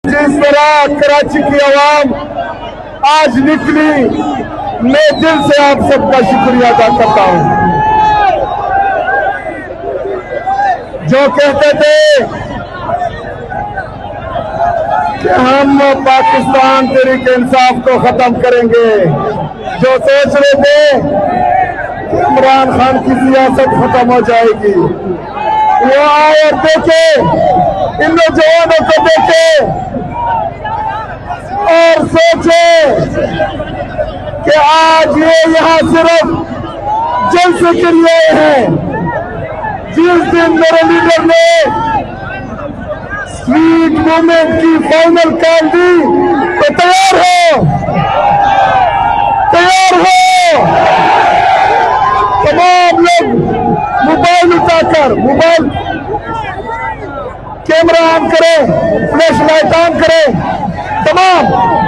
जिस तरह कराची की आवाम आज निकली, मैं दिल से आप सबका शुक्रिया अदा करता हूं। जो कहते थे कि हम पाकिस्तान तहरीक इंसाफ को खत्म करेंगे, जो सोच रहे थे कि इमरान खान की सियासत खत्म हो जाएगी, वो आए और देखे, इन नौजवानों को देखे और सोचे कि आज ये यहाँ सिर्फ जलसे के लिए हैं। जिस दिन मेरे लीडर ने स्ट्रीट मूवमेंट की फाइनल कॉल दी तो तैयार हो, तैयार हो। तमाम लोग मोबाइल उठाकर, मोबाइल कैमरा ऑन करें, फ्लैश लाइट ऑन करें, तमाम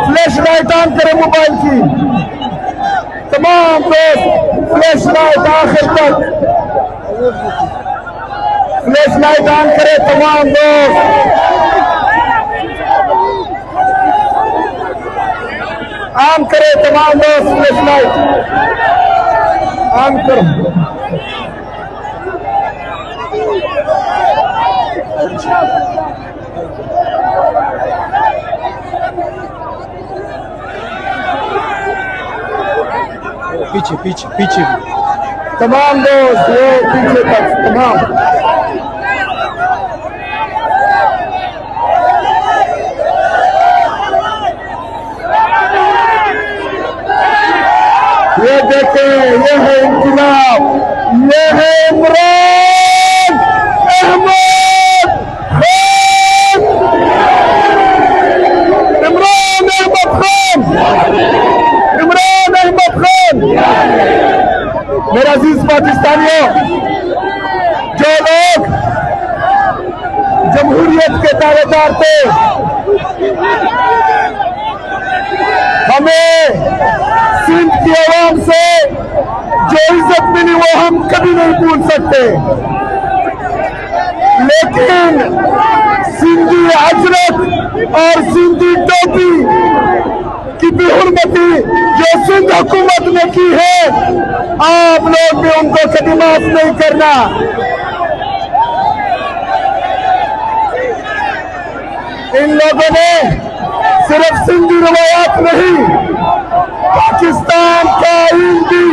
फ्लैश लाइट ऑन करें मोबाइल की, तमाम दोस्त फ्लैश लाइट आखिर तक फ्लैश लाइट ऑन करें, तमाम दोस्त ऑन करें, तमाम दोस्त फ्लैश लाइट ऑन करो। पीछे पीछे पीछे तमाम दोस्त वो पीछे तक तमाम। ये देखें, ये है इंकलाब, ये है इमरान अहमद खान, इमरान अहमद खान, इमरान अहमद खान। मेरा अजीज पाकिस्तानियों, जो लोग जमहूरियत के दावेदार थे, हमें सिंध की आवाम से जो इज्जत मिली वो हम कभी नहीं भूल सकते, लेकिन सिंधी अजरक और सिंधी टोपी की बेहुरमती जो सिंध हुकूमत ने की है, आप लोग भी उनको कभी माफ नहीं करना। इन लोगों ने सिर्फ सिंधी रवायात नहीं, पाकिस्तान का आईन भी